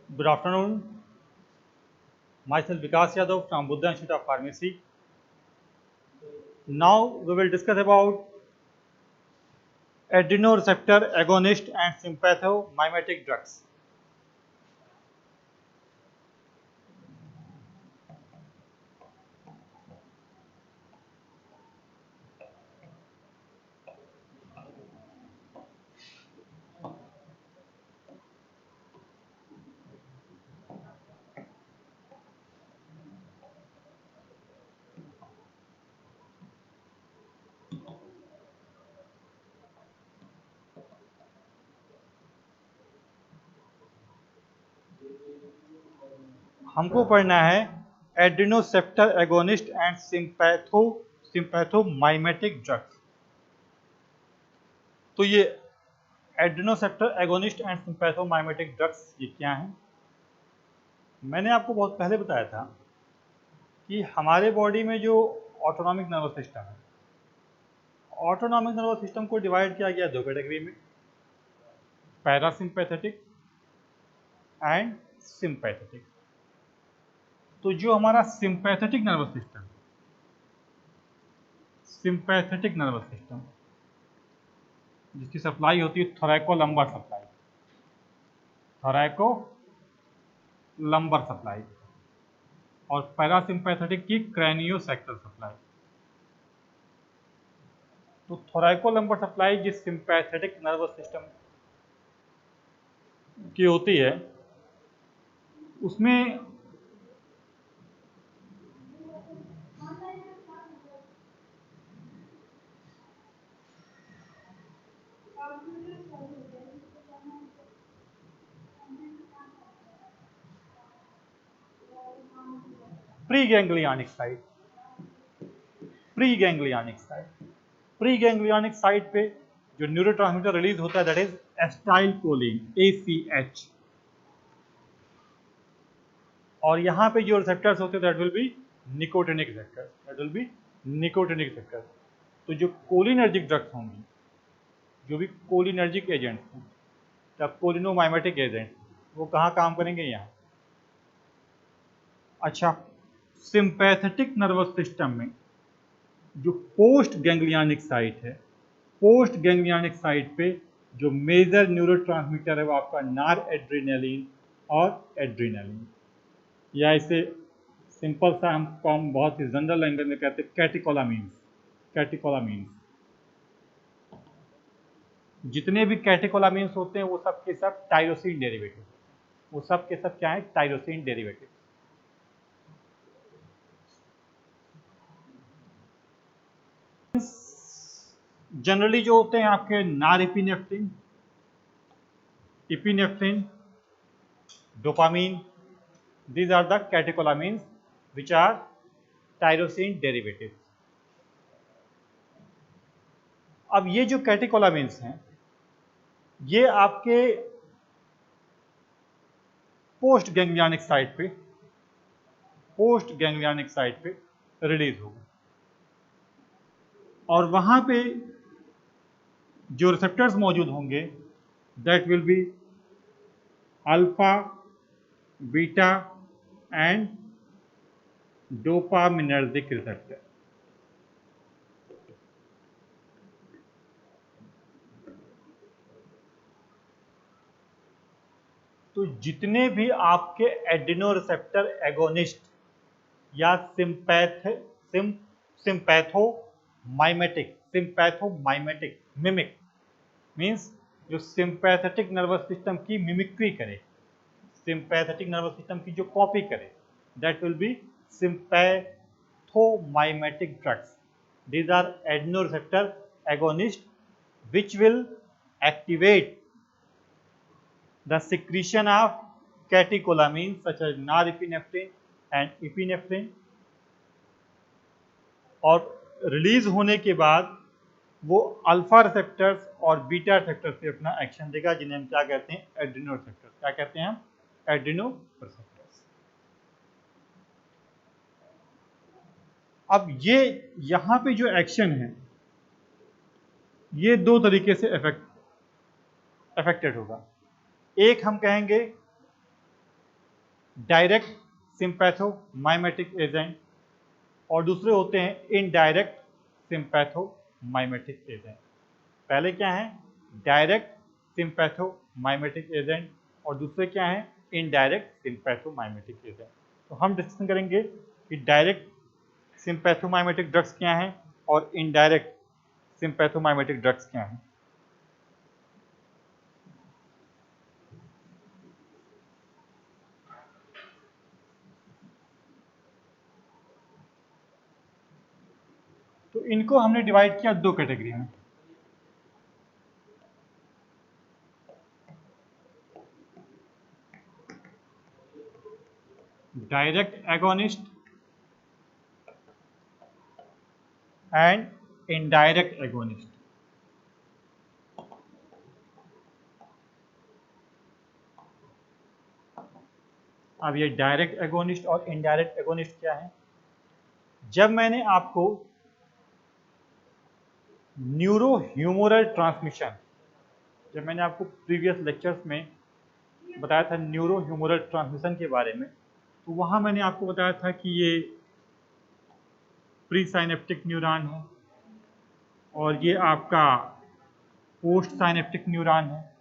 Good afternoon. Myself Vikas Yadav from Buddha Institute of Pharmacy. Now we will discuss about adrenoreceptor agonist and sympathomimetic drugs. हमको पढ़ना है adrenoceptor agonist and sympathomimetic drugs. तो ये adrenoceptor agonist and sympathomimetic drugs ये क्या हैं? मैंने आपको बहुत पहले बताया था कि हमारे बॉडी में जो ऑटोनॉमिक नर्वस सिस्टम है, ऑटोनॉमिक नर्वस सिस्टम को डिवाइड किया गया दो कैटेगरी में, पैरासिम्पैथेटिक एंड सिम्पैथेटिक। तो जो हमारा सिम्पैथेटिक नर्वस सिस्टम जिसकी सप्लाई होती है थोरैको-लंबर सप्लाई और पैरासिम्पैथेटिक की क्रैनियोसेक्टल सप्लाई। तो थोरैको-लंबर सप्लाई जिस सिम्पैथेटिक नर्वस सिस्टम की होती है उसमें प्रीगैंग्लियनिक साइट पे जो न्यूरोट्रांसमीटर रिलीज होता है दैट इज एसिटाइलकोलिन ACH, और यहाँ पे जो रिसेप्टर्स होते हैं that will B nicotinic receptors. तो जो कोलिनर्जिक ड्रग्स होंगी, जो भी कोलिनर्जिक एजेंट्स हैं या कोलिनोमाइमेटिक एजेंट, वो कहाँ काम करेंगे? यहाँ। अच्छा, सिंपैथेटिक नर्वस सिस्टम में जो पोस्ट गैंग्लियनिक साइट है जो मेजर न्यूरोट्रांसमीटर है वो आपका नॉर एड्रेनालिन और एड्रेनालिन, या इसे सिंपल सा हम बहुत ही जनरल लैंग्वेज में कहते हैं कैटेकोलामीन्स। जितने भी कैटेकोलामीन्स होते हैं वो सब के सब टायरोसिन डेरिवेटिव, क्या है? Tyrosine derivative. जनरली जो होते हैं आपके norepinephrine, epinephrine, dopamine, these are the catecholamines which are tyrosine derivatives. अब ये जो कैटेकोलामीन्स हैं ये आपके पोस्ट गैंग्लियनिक साइट पे रिलीज होगा, और वहां पे जो रिसेप्टर्स मौजूद होंगे that will be alpha, beta and dopaminergic receptor. तो जितने भी आपके एड्रेनोरेसेप्टर एगोनिस्ट या सिम्पैथोमाइमेटिक मिमिक मीन्स जो सिंपैथेटिक नर्वस सिस्टम की मिमिक्री करे, सिंपैथेटिक नर्वस सिस्टम की जो कॉपी करे, that will B sympathomimetic drugs. These are adrenoreceptor agonists which will activate the secretion of catecholamines such as norepinephrine and epinephrine, और release होने के बाद वो अल्फा रिसेप्टर्स और बीटा रिसेप्टर्स पे अपना एक्शन देगा, जिन्हें हम क्या कहते हैं? एड्रेनोरेसेप्टर्स। क्या कहते हैं हम? एड्रेनोरेसेप्टर्स। अब ये यहाँ पे जो एक्शन है ये दो तरीके से अफेक्टेड होगा। एक हम कहेंगे डायरेक्ट सिंपैथोमाइमेटिक एजेंट और दूसरे होते हैं इनडायरेक्ट सिंपैथोमाइमेटिक एजेंट। पहले क्या है? डायरेक्ट सिंपैथोमाइमेटिक एजेंट और दूसरे क्या है? Indirect sympathomimetic agent. तो हम डिस्कशन करेंगे कि डायरेक्ट सिंपैथोमाइमेटिक ड्रग्स क्या हैं और इनडायरेक्ट सिंपैथोमाइमेटिक ड्रग्स क्या हैं। तो इनको हमने डिवाइड किया दो कैटेगरी में। Direct agonist and indirect agonist. अब ये डायरेक्ट एगोनिस्ट और इनडायरेक्ट एगोनिस्ट क्या है? जब मैंने आपको न्यूरो ह्यूमरल ट्रांसमिशन, जब मैंने आपको प्रीवियस लेक्चर्स में बताया था न्यूरो ह्यूमरल ट्रांसमिशन के बारे में, तो वहाँ मैंने आपको बताया था कि ये प्री साइनेप्टिक न्यूरॉन है और ये आपका पोस्ट साइनेप्टिक न्यूरॉन है।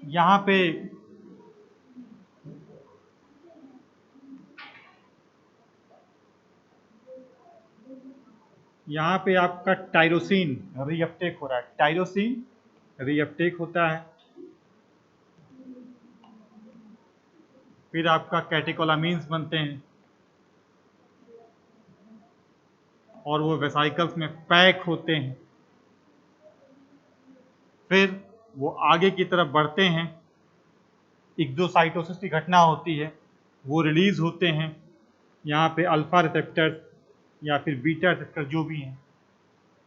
यहाँ पे आपका टायरोसिन रीअपटेक हो रहा है, टायरोसिन रीअपटेक होता है। फिर आपका कैटेकोलामीन्स बनते हैं और वो वेसाइकल्स में पैक होते हैं। फिर वो आगे की तरफ बढ़ते हैं, एक्सोसाइटोसिस की घटना होती है, वो रिलीज होते हैं। यहाँ पे अल्फा रिसेप्टर्स या फिर बीटा रिसेप्टर जो भी हैं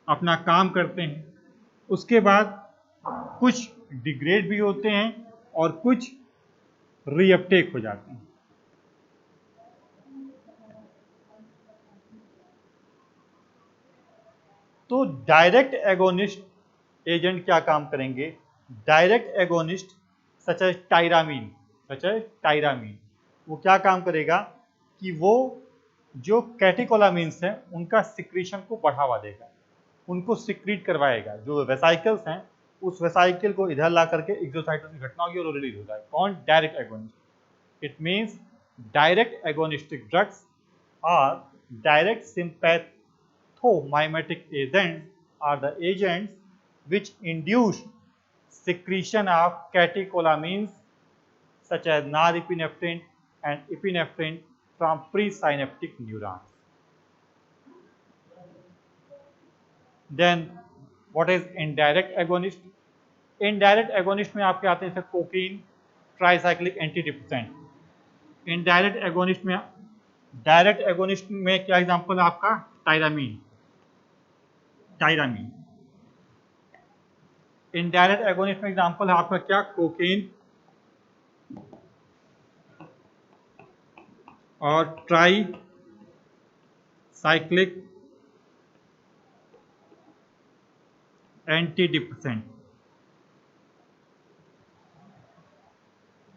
अपना काम करते हैं। उसके बाद कुछ डिग्रेड भी होते हैं और कुछ रीअपटेक हो जाते हैं। तो डायरेक्ट एगोनिस्ट एजेंट क्या काम करेंगे? Direct agonist such as tyramine, वो क्या काम करेगा कि वो जो कैटेकोलामीन्स हैं उनका सिक्रीशन को बढ़ावा देगा, उनको सिक्रीट करवाएगा। जो वेसाइकल्स हैं उस वेसाइकल को इधर ला करके एक्सोसाइटोसिस की घटना होगी और रिलीज होता है। कौन? Direct agonist. It means direct agonistic drugs are direct sympathomimetic agents are the agents which induce secretion of catecholamines such as norepinephrine and epinephrine from presynaptic neurons. Then what is indirect agonist? Indirect agonist में आपके आते हैं जैसे cocaine, tricyclic antidepressant. Indirect agonist में, direct agonist में क्या example है आपका? टायरामीन। इनडायरेक्ट एगोनिस्ट में एग्जांपल है आपका क्या? कोकीन और ट्राई साइक्लिक एंटीडिप्रेसेंट।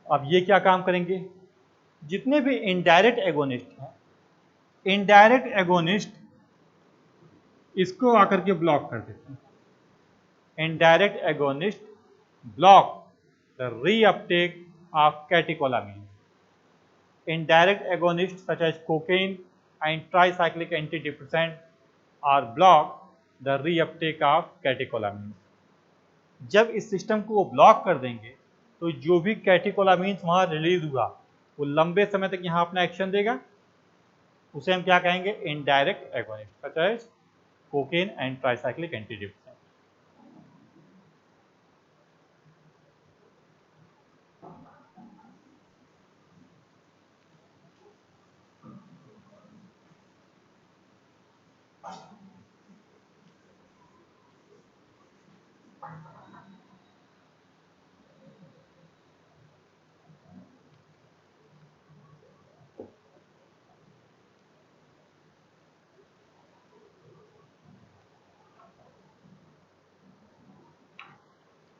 अब ये क्या काम करेंगे? जितने भी इनडायरेक्ट एगोनिस्ट हैं, इनडायरेक्ट एगोनिस्ट इसको आकर के ब्लॉक कर देते हैं। Indirect agonist block the reuptake of catecholamine. Indirect agonists such as cocaine and tricyclic antidepressant are block the reuptake of catecholamines. जब इस सिस्टम को वो ब्लॉक कर देंगे तो जो भी कैटेकोलामीन्स वहाँ रिलीज हुआ वो लंबे समय तक यहाँ अपना एक्शन देगा। उसे हम क्या कहेंगे? Indirect agonist such as cocaine and tricyclic antidepressant.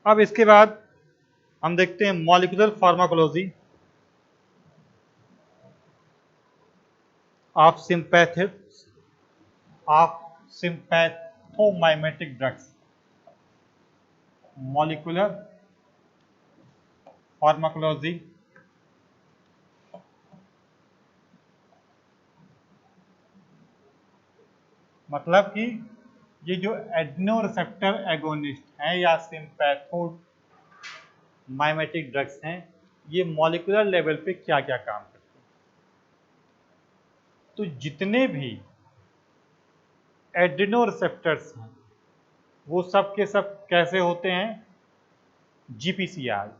अब इसके बाद हम देखते हैं molecular pharmacology of sympathomimetic drugs, molecular pharmacology, मतलब कि ये जो एड्रेनोरिसेप्टर एगोनिस्ट हैं या सिम्पैथोमाइमेटिक ड्रग्स हैं, ये मॉलिक्यूलर लेवल पे क्या क्या काम करते हैं। तो जितने भी एड्रेनोरिसेप्टर्स हैं वो सब के सब कैसे होते हैं, जीपीसीआर,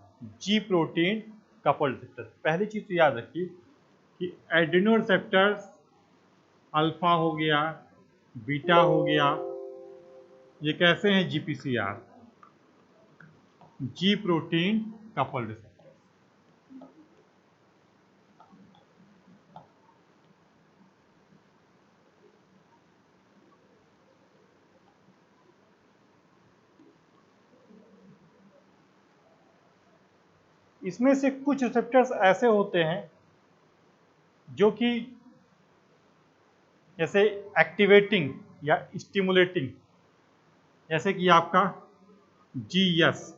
जी प्रोटीन कपल्ड रिसेप्टर। पहली चीज तो याद रखिए कि एड्रेनोरिसेप्टर्स अल्फा हो गया, बीटा हो गया, ये कैसे हैं, जीपीसीआर, जी प्रोटीन कपल्ड रिसेप्टर। इसमें से कुछ रिसेप्टर्स ऐसे होते हैं जो कि जैसे एक्टिवेटिंग या स्टिमुलेटिंग, जैसे कि आपका जीएस,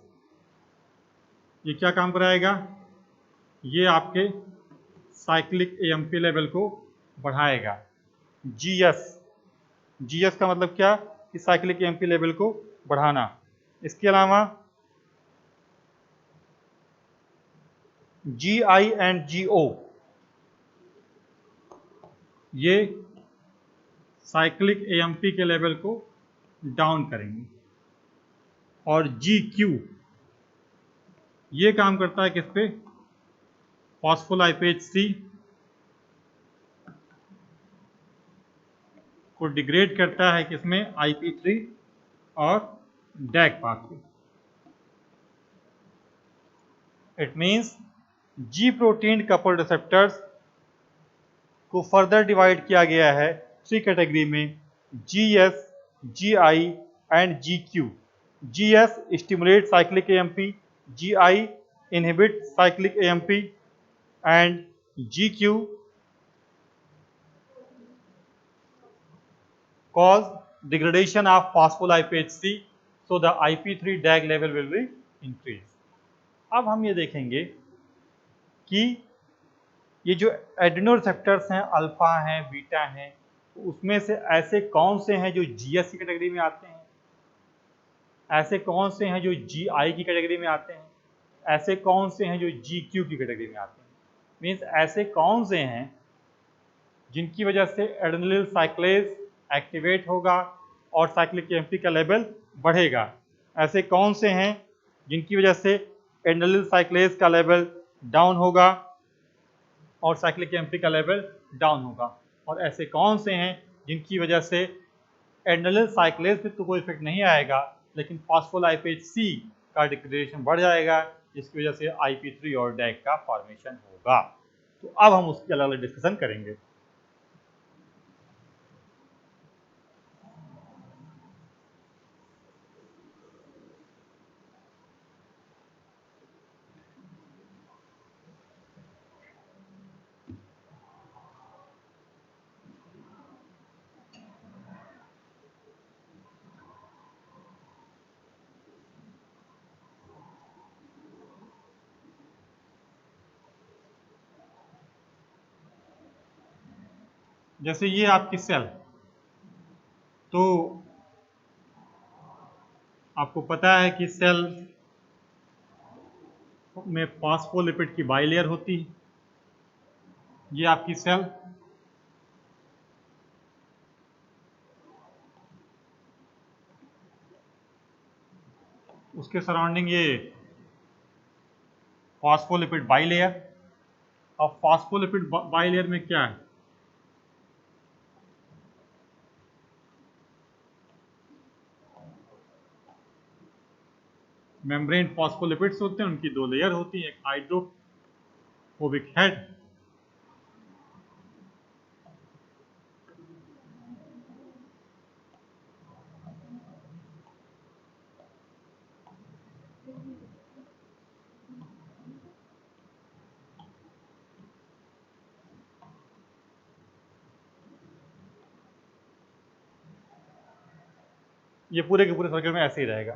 ये क्या काम कराएगा, ये आपके साइक्लिक एएमपी लेवल को बढ़ाएगा। जीएस, जीएस का मतलब क्या, कि साइक्लिक एएमपी लेवल को बढ़ाना। इसके अलावा जीआई एंड जीओ, ये साइक्लिक एएमपी के लेवल को डाउन करेंगे। और जी क्यू, ये काम करता है किस पे, फॉस्फोलाइपेज सी को डिग्रेड करता है किसमें, IP3 और DAG pathway. It means G protein coupled receptors को फर्दर डिवाइड किया गया है 3 कैटेगरी में, Gs, Gi and Gq. Gs stimulate cyclic AMP, Gi inhibit cyclic AMP and Gq cause degradation of phospholipase C, so the IP3 DAG level will be increased. अब हम ये देखेंगे कि ये जो एड्रेनोरिसेप्टर्स हैं, अल्फा हैं, बीटा हैं, उसमें से ऐसे कौन से हैं जो जीएस की कैटेगरी में आते हैं, ऐसे कौन से हैं जो जीआई की कैटेगरी में आते हैं, ऐसे कौन से हैं जो जीक्यू की कैटेगरी में आते हैं। मीन्स ऐसे कौन से हैं जिनकी वजह से एड्रेनल साइक्लेज एक्टिवेट होगा और साइक्लिक एएमपी का लेवल बढ़ेगा। ऐसे कौन से हैं जिनकी वजह से एड्रेनल साइक्लेज का लेवल डाउन होगा और साइक्लिक एएमपी का लेवल डाउन होगा। और ऐसे कौन से हैं जिनकी वजह से एड्रेनल साइक्लेज पे तो कोई इफेक्ट नहीं आएगा, लेकिन फॉस्फोलाइपेज सी का डिग्रेडेशन बढ़ जाएगा, जिसकी वजह से IP3 और डैग का फॉर्मेशन होगा। तो अब हम उसकी अलग अलग डिस्कशन करेंगे। जैसे ये आपकी सेल, तो आपको पता है कि सेल में फॉस्फोलिपिड की बाइलेयर होती है। ये आपकी सेल, उसके सराउंडिंग ये फॉस्फोलिपिड बाइलेयर। और फॉस्फोलिपिड बाइलेयर में क्या है, मेम्ब्रेन फॉस्फोलिपिड्स होते हैं, उनकी 2 लेयर होती हैं, एक हाइड्रोफोबिक हेड ये पूरे के पूरे सर्कल में ऐसे ही रहेगा।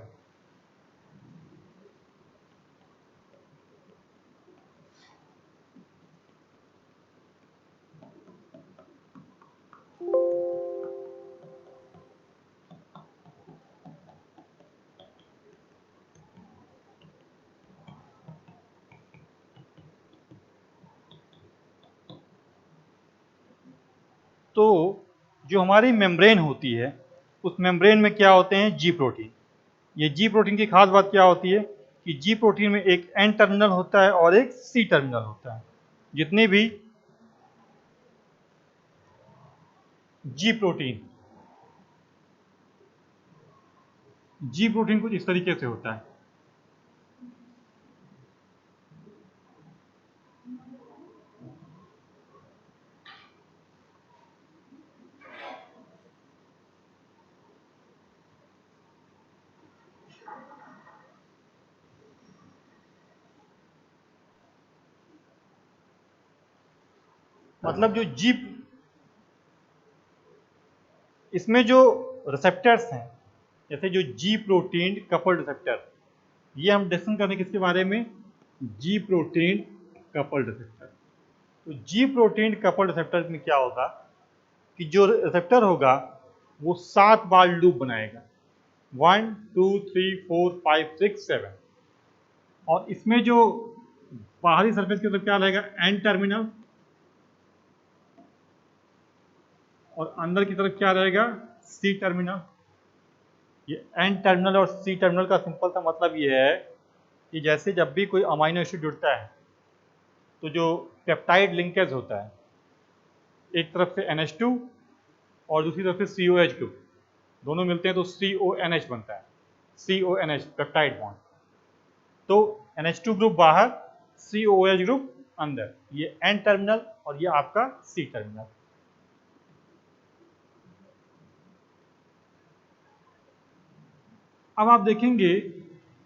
तो जो हमारी मेम्ब्रेन होती है, उस मेम्ब्रेन में क्या होते हैं, जी प्रोटीन। ये जी प्रोटीन की खास बात क्या होती है कि जी प्रोटीन में एक एन टर्मिनल होता है और एक सी टर्मिनल होता है। जितने भी जी प्रोटीन कुछ इस तरीके से होता है। मतलब जो जी, इसमें जो रिसेप्टर्स हैं, जैसे जो जी प्रोटीन कपल्ड रिसेप्टर, ये हम डिस्कस करें किसके बारे में, जी प्रोटीन कपल्ड रिसेप्टर। तो जी प्रोटीन कपल्ड रिसेप्टर में क्या होगा कि जो रिसेप्टर होगा वो 7 बार लूप बनाएगा, 1 2 3 4 5 6 7। और इसमें जो बाहरी सरफेस की तरफ क्या रहेगा, एन टर्मिनल, और अंदर की तरफ क्या रहेगा, सी टर्मिनल। ये एन टर्मिनल और सी टर्मिनल का सिंपल सा मतलब ये है कि जैसे जब भी कोई अमाइनो एसिड जुड़ता है तो जो पेप्टाइड लिंकेज होता है, एक तरफ से NH2 और दूसरी तरफ से COH ग्रुप, दोनों मिलते हैं तो CONH बनता है, CONH पेप्टाइड बॉन्ड। तो NH2 ग्रुप बाहर, COH ग्रुप अंदर, ये एन टर्मिनल और ये आपका सी टर्मिनल। अब आप देखेंगे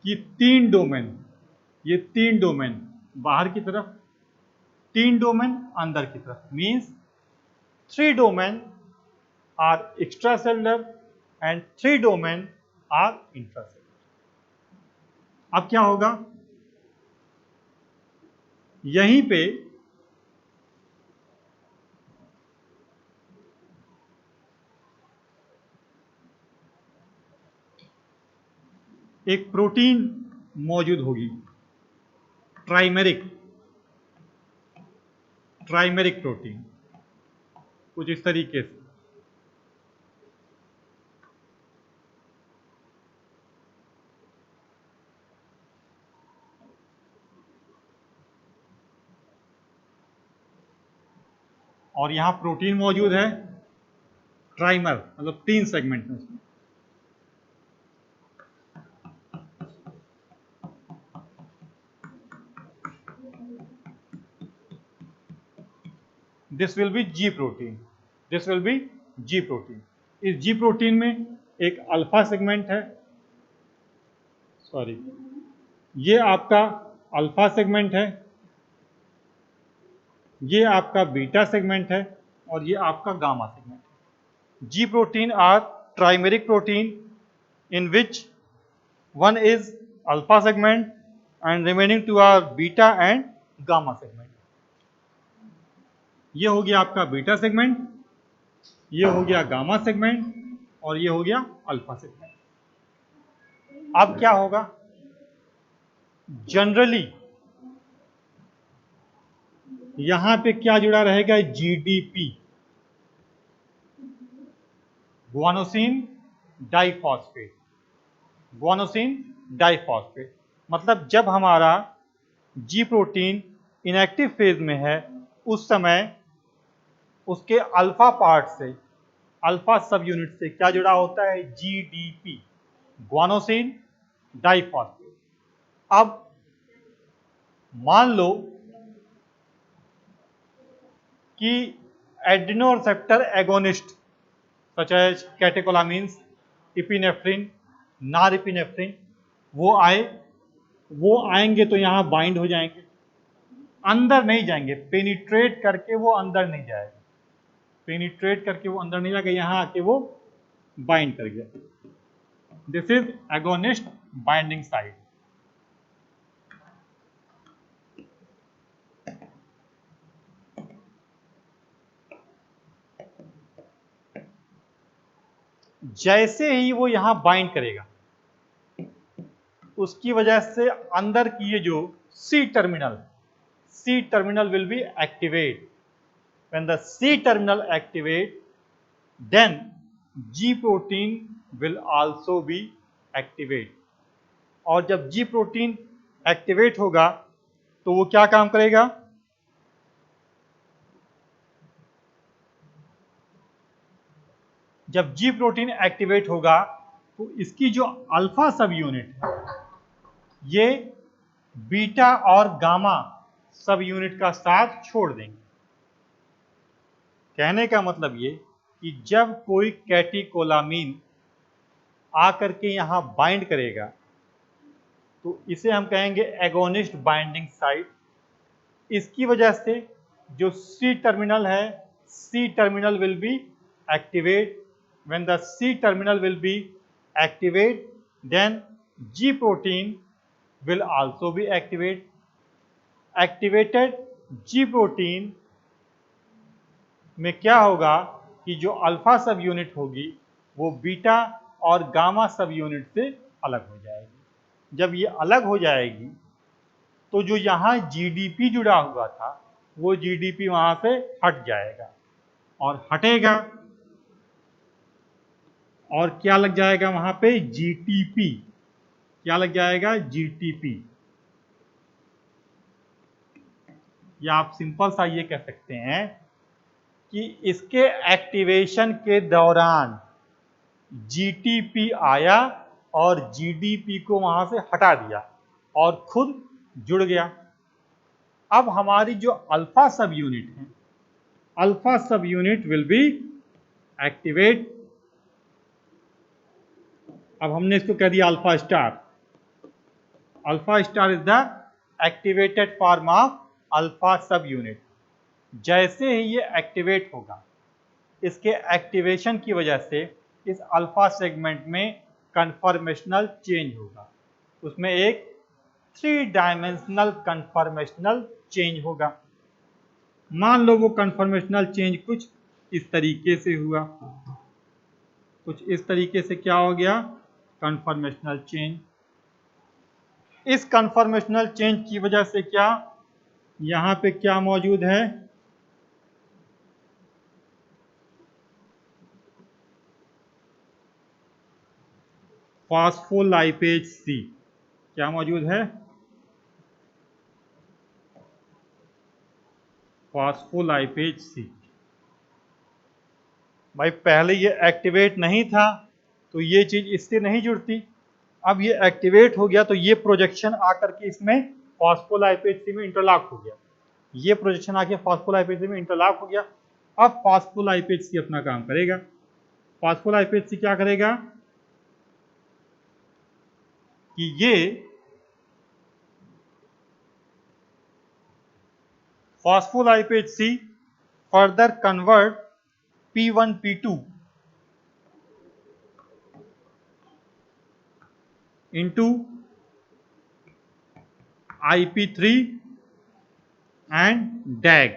कि 3 डोमेन, ये 3 डोमेन बाहर की तरफ, 3 डोमेन अंदर की तरफ, means 3 domain are extracellular and 3 domain are intracellular. अब क्या होगा, यहीं पे एक प्रोटीन मौजूद होगी, ट्राइमेरिक प्रोटीन, कुछ इस तरीके से। और यहां प्रोटीन मौजूद है, ट्राइमर मतलब 3 सेगमेंट में उसमें। This will be ji protein, this will be ji protein. इस जी प्रोटीन में एक अल्फा सेगमेंट है, सॉरी, ये आपका अल्फा सेगमेंट है, ये आपका बीटा सेगमेंट है, और ये आपका गामा सेगमेंट है। G protein are trimeric protein in which one is alpha segment and remaining two are beta and gamma segment. ये हो गया आपका बीटा सेगमेंट, ये हो गया गामा सेगमेंट, और ये हो गया अल्फा सेगमेंट। अब क्या होगा, जनरली यहां पे क्या जुड़ा रहेगा, GDP, guanosine diphosphate, guanosine diphosphate. मतलब जब हमारा जी प्रोटीन इनएक्टिव फेज में है उस समय उसके अल्फा पार्ट से, अल्फा सब यूनिट से क्या जुड़ा होता है, GDP, गुआनोसिन डाइफॉस्फेट। अब मान लो कि एड्रेनोरेसेप्टर agonist such as catecholamines, epinephrine, नारइपिनेफ्रिन, वो आएंगे तो यहां बाइंड हो जाएंगे, अंदर नहीं जाएंगे, पेनिट्रेट करके वो अंदर नहीं जाएगा, पेनिट्रेट करके वो अंदर नहीं जाएगा, यहां आके वो बाइंड कर गया। This is agonist binding site. जैसे ही वो यहां बाइंड करेगा, उसकी वजह से अंदर की ये जो C terminal will be activate. When the C terminal activate, then G protein will also be activate. और जब G protein activate होगा तो वो क्या काम करेगा? जब G protein activate होगा तो इसकी जो अल्फा सब यूनिट है ये बीटा और गामा सब यूनिट का साथ छोड़ देंगे। कहने का मतलब ये कि जब कोई कैटेकोलामीन आकर के यहां बाइंड करेगा तो इसे हम कहेंगे एगोनिस्ट बाइंडिंग साइट। इसकी वजह से जो C टर्मिनल है, C terminal will be activate. When the C terminal will be activate, then G protein will also be activate. Activated G protein में क्या होगा कि जो अल्फा सब यूनिट होगी वो बीटा और गामा सब यूनिट से अलग हो जाएगी। जब ये अलग हो जाएगी तो जो यहाँ GDP जुड़ा हुआ था वो GDP वहां से हट जाएगा और हटेगा और क्या लग जाएगा वहां पे? GTP। क्या लग जाएगा? GTP। या आप सिंपल सा ये कह सकते हैं कि इसके एक्टिवेशन के दौरान GTP आया और GDP को वहां से हटा दिया और खुद जुड़ गया। अब हमारी जो अल्फा सब यूनिट है, अल्फा सब यूनिट विल बी एक्टिवेट। अब हमने इसको कह दिया alpha star. Alpha star is the activated form of alpha सब यूनिट। जैसे ही ये एक्टिवेट होगा, इसके एक्टिवेशन की वजह से इस अल्फा सेगमेंट में कन्फॉर्मेशनल चेंज होगा। उसमें एक 3 डायमेंशनल कन्फॉर्मेशनल चेंज होगा। मान लो वो कन्फॉर्मेशनल चेंज कुछ इस तरीके से हुआ। कुछ इस तरीके से क्या हो गया? Conformational change. इस कन्फॉर्मेशनल चेंज की वजह से क्या यहां पे क्या मौजूद है? Phospholipase C। क्या मौजूद है? Phospholipase C। भाई पहले ये एक्टिवेट नहीं था तो ये चीज इससे नहीं जुड़ती। अब ये एक्टिवेट हो गया तो ये प्रोजेक्शन आकर के इसमें फॉस्फोलाइपेज C में इंटरलॉक हो गया। ये प्रोजेक्शन आके फॉस्फोलाइपेज C में इंटरलॉक हो गया। अब फॉस्फोलाइपेज C अपना काम करेगा। फॉस्फोलाइपेज C क्या करेगा कि ये phospholipase C further convert P1 P2 into IP3 and DAG।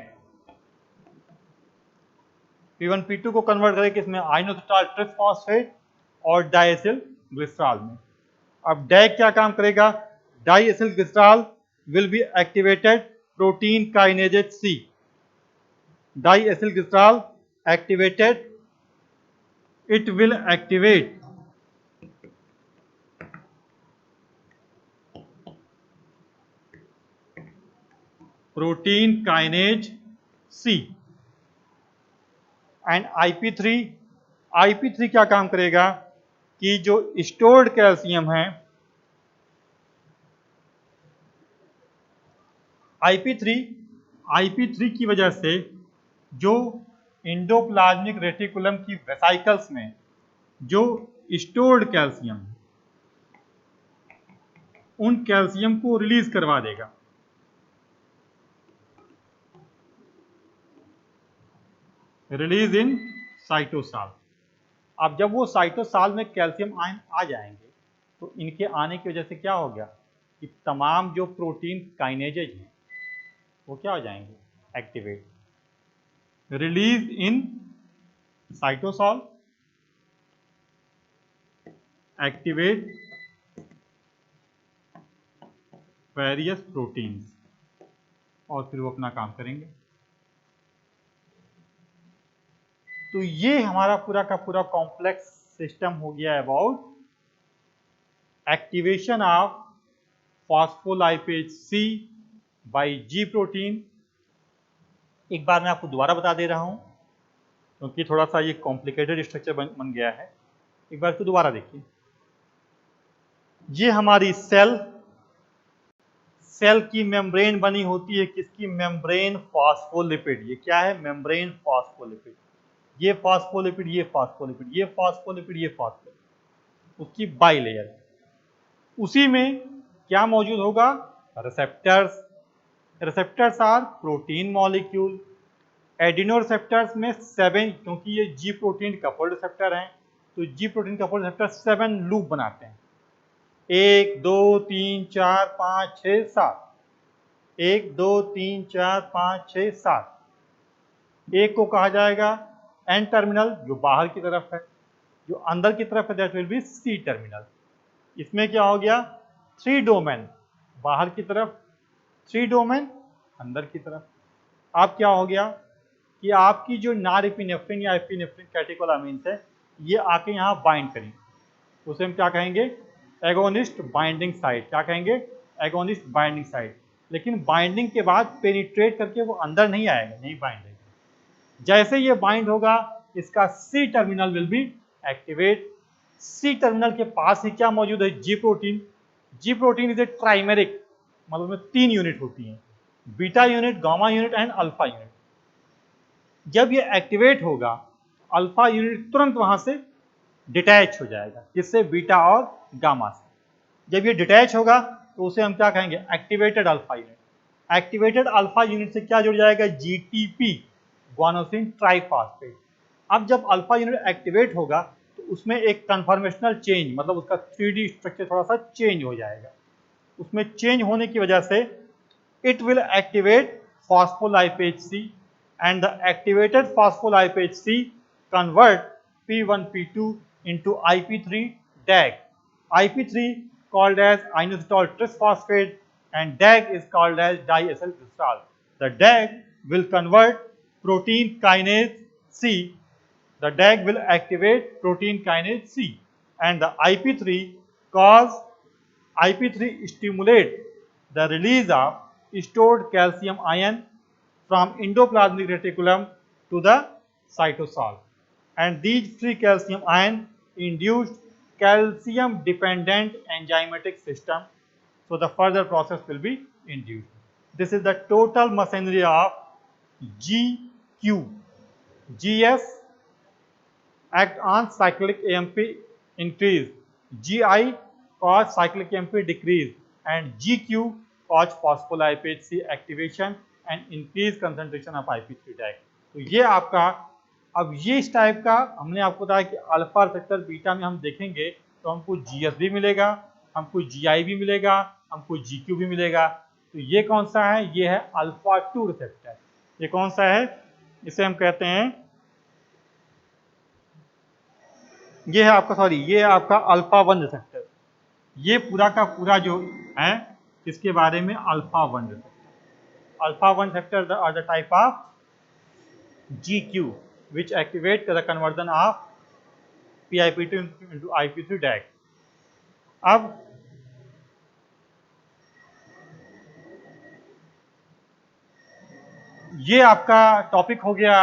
P1 P2 को कन्वर्ट करें किसमें? आइनोसिटाल ट्रिसफॉस्फेट और डाइएसिल ग्लिसरॉल में। अब DAG क्या काम करेगा? Diacyl glycerol will be activated protein kinases C। Diacyl glycerol activated, it will activate protein kinase C and IP3 क्या काम करेगा कि जो स्टोर्ड कैल्शियम है IP3 की वजह से जो एंडोप्लाज्मिक रेटिकुलम की वेसाइकल्स में जो स्टोर्ड कैल्शियम है उन कैल्शियम को रिलीज करवा देगा। रिलीज इन साइटोसॉल। अब जब वो साइटोसॉल में कैल्शियम आयन आ जाएंगे तो इनके आने की वजह से क्या हो गया कि तमाम जो प्रोटीन काइनेजेज हैं वो क्या हो जाएंगे, एक्टिवेट, रिलीज इन साइटोसॉल, एक्टिवेट वेरियस प्रोटीन्स, और फिर वो अपना काम करेंगे। तो ये हमारा पूरा का पूरा कॉम्प्लेक्स सिस्टम हो गया about activation of phospholipase C by G protein. एक बार मैं आपको दोबारा बता दे रहा हूं क्योंकि थोड़ा सा ये कॉम्प्लिकेटेड स्ट्रक्चर बन गया है। एक बार इसको दोबारा देखिए। ये हमारी सेल की मेम्ब्रेन बनी होती है, किसकी, मेम्ब्रेन फॉस्फोलिपिड। ये क्या है, मेम्ब्रेन फॉस्फोलिपिड। ये फॉस्फोलिपिड, ये फॉस्फोलिपिड, ये फॉस्फोलिपिड, ये फॉस्फोलिपिड, उसकी बाई लेयर। उसी में क्या मौजूद होगा, receptors. Receptors are protein molecule. Adeno receptors में 7, क्योंकि ये जी प्रोटीन कपल्ड रिसेप्टर हैं तो जी प्रोटीन कपल्ड रिसेप्टर 7 लूप बनाते हैं। 1 2 3 4 5 6 7, 1 2 3 4 5 6 7। एक को कहा जाएगा एन टर्मिनल, जो बाहर की तरफ है। जो अंदर की तरफ है that will be C terminal. इसमें क्या हो गया, 3 डोमेन बाहर की तरफ, 3 डोमेन अंदर की तरफ। अब क्या हो गया कि आपकी जो नॉरएपिनेफ्रिन या एपिनेफ्रिन कैटेकोलामिन्स है, ये आके यहाँ बाइंड करेंगे। उसे हम क्या कहेंगे, एगोनिस्ट बाइंडिंग साइट। क्या कहेंगे, एगोनिस्ट बाइंडिंग साइट। लेकिन बाइंडिंग के बाद पेनिट्रेट करके वो अंदर नहीं आएगा, नहीं बाइंड होगा। जैसे ये बाइंड होगा, इसका C terminal will be activate. C terminal के पास ही क्या मौजूद है, G protein. G protein is a trimeric, मतलब में 3 यूनिट होती हैं, beta unit, gamma unit and alpha unit. जब ये एक्टिवेट होगा, अल्फा यूनिट तुरंत वहां से डिटैच हो जाएगा, जिससे बीटा और गामा से। जब ये डिटैच होगा तो उसे हम क्या कहेंगे, activated alpha unit. Activated alpha unit से क्या जुड़ जाएगा, जीटीपी, ग्वानोसिन ट्राइफॉस्फेट। अब जब अल्फा यूनिट एक्टिवेट होगा तो उसमें एक कन्फर्मेशनल चेंज, मतलब उसका 3D स्ट्रक्चर थोड़ा सा चेंज हो जाएगा। उसमें चेंज होने की वजह से it will activate phospholipase C, and the activated phospholipase C convert P1P2 into IP3 DAG. IP3 called as inositol trisphosphate and DAG is called as diacylglycerol. The DAG will convert protein kinase C. The DAG will activate protein kinase C, and the IP3 stimulate the release of stored calcium ion from endoplasmic reticulum to the cytosol, and these free calcium ion induced calcium dependent enzymatic system, so the further process will be induced. This is the total machinery of GQ. GS act on cyclic AMP increase, GI cause cyclic AMP decrease, and GQ cause phospholipase C activation and increase concentration of IP3 DAG. तो ये आपका, अब ये इस type का हमने आपको बताया कि अल्फा रिसेप्टर बीटा में हम देखेंगे तो हमको GS भी मिलेगा, हमको GI भी मिलेगा, हमको GQ भी मिलेगा। तो ये कौन सा है, ये है अल्फा 2 रिसेप्टर। ये कौन सा है, इसे हम कहते हैं, ये है आपका, सॉरी, ये है आपका अल्फा 1 रिसेप्टर। ये पूरा का पूरा जो है इसके बारे में alpha 1 receptor. Alpha 1 receptor are the type of GQ which activate the conversion of PIP2 into IP3 DAG. अब ये आपका टॉपिक हो गया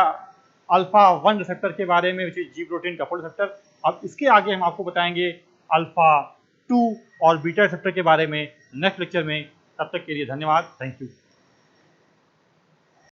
अल्फा 1 रिसेप्टर के बारे में, जी प्रोटीन कपल्ड रिसेप्टर। अब इसके आगे हम आपको बताएंगे अल्फा 2 और बीटा रिसेप्टर के बारे में नेक्स्ट लेक्चर में। तब तक के लिए धन्यवाद, थैंक यू।